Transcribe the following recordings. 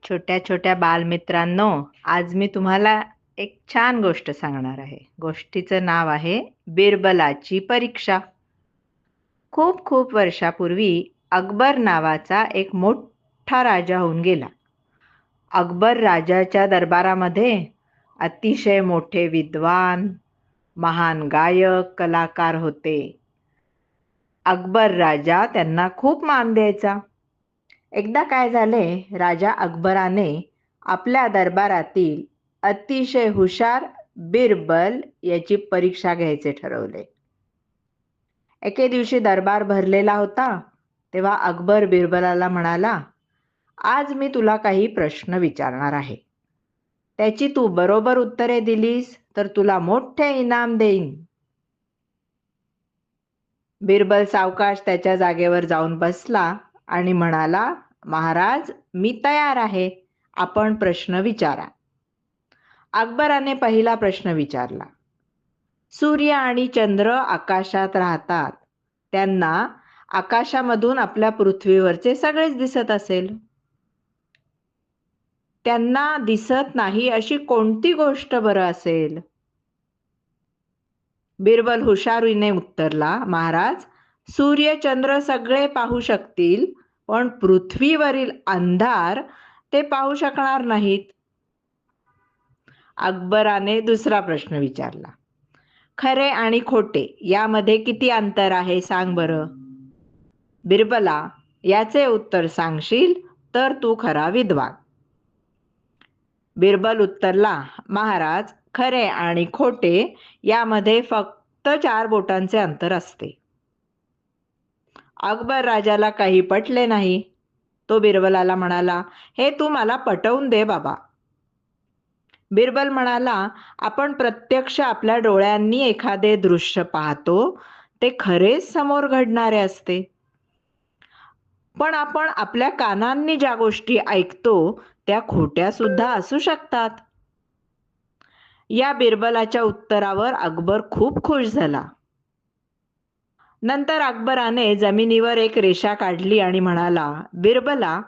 छोट्या छोट्या बालमित्रांनो, आज मी तुम्हाला एक छान गोष्ट सांगणार आहे. गोष्टीचं नाव आहे बिरबलाची परीक्षा. खूप खूप वर्षापूर्वी अकबर नावाचा एक मोठा राजा होऊन गेला. अकबर राजाच्या दरबारामध्ये अतिशय मोठे विद्वान, महान गायक, कलाकार होते. अकबर राजा त्यांना खूप मान द्यायचा. एकदा काय झाले, राजा अकबराने आपल्या दरबारातील अतिशय हुशार बिरबल याची परीक्षा घ्यायचे ठरवले. एके दिवशी दरबार भरलेला होता. तेव्हा अकबर बिरबलाला म्हणाला, आज मी तुला काही प्रश्न विचारणार आहे. त्याची तू बरोबर उत्तरे दिलीस तर तुला मोठे इनाम देईन. बिरबल सावकाश त्याच्या जागेवर जाऊन बसला आणि म्हणाला, महाराज, मी तयार आहे. आपण प्रश्न विचारा. अकबराने पहिला प्रश्न विचारला. सूर्य आणि चंद्र आकाशात राहतात. त्यांना आकाशामधून आपल्या पृथ्वीवरचे सगळेच दिसत असेल. त्यांना दिसत नाही अशी कोणती गोष्ट बरं असेल? बिरबल हुशारीने उत्तरला, महाराज, सूर्य चंद्र सगळे पाहू शकतील, पण पृथ्वीवरील अंधार ते पाहू शकणार नाहीत. अकबराने दुसरा प्रश्न विचारला. खरे आणि खोटे यामध्ये किती अंतर आहे, सांग बरं. बिरबला, याचे उत्तर सांगशील तर तू खरा विद्वान. बिरबल उत्तरला, महाराज, खरे आणि खोटे यामध्ये फक्त 4 बोटांचे अंतर असते. अकबर राजाला काही पटले नाही. तो बिरबलाला म्हणाला, हे तू मला पटवून दे बाबा. बिरबल म्हणाला, आपण प्रत्यक्ष आपल्या डोळ्यांनी एखादे दृश्य पाहतो ते खरेच समोर घडणारे असते, पण आपण आपल्या कानांनी ज्या गोष्टी ऐकतो त्या खोट्या सुद्धा असू शकतात. या बिरबलाच्या उत्तरावर अकबर खूप खुश झाला. नंतर अकबराने जमिनीवर एक रेषा काढली आणि म्हणाला, बिरबला,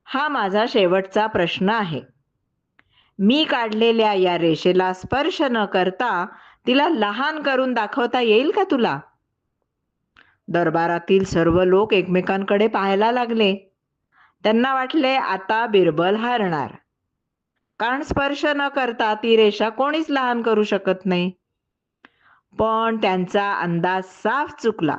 हा माझा शेवटचा प्रश्न आहे. मी काढलेल्या या रेषेला स्पर्श न करता तिला लहान करून दाखवता येईल का तुला? दरबारातील सर्व लोक एकमेकांकडे पाहायला लागले. त्यांना वाटले आता बिरबल हारणार, कारण स्पर्श न करता ती रेषा कोणीच लहान करू शकत नाही. पण त्यांचा अंदाज साफ चुकला.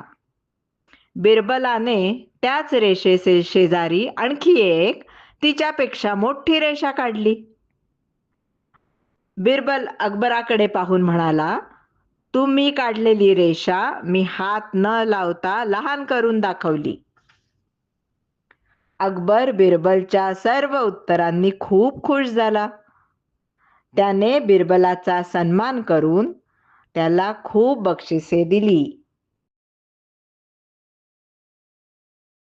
बिरबलाने त्याच रेषेचे शेजारी आणखी एक तिच्यापेक्षा मोठी रेषा काढली. बिरबल अकबराकडे पाहून म्हणाला, तुम्ही काढलेली रेषा मी हात न लावता लहान करून दाखवली. अकबर बिरबलच्या सर्व उत्तरांनी खूप खुश झाला. त्याने बिरबलाचा सन्मान करून त्याला खूप बक्षिसे दिली.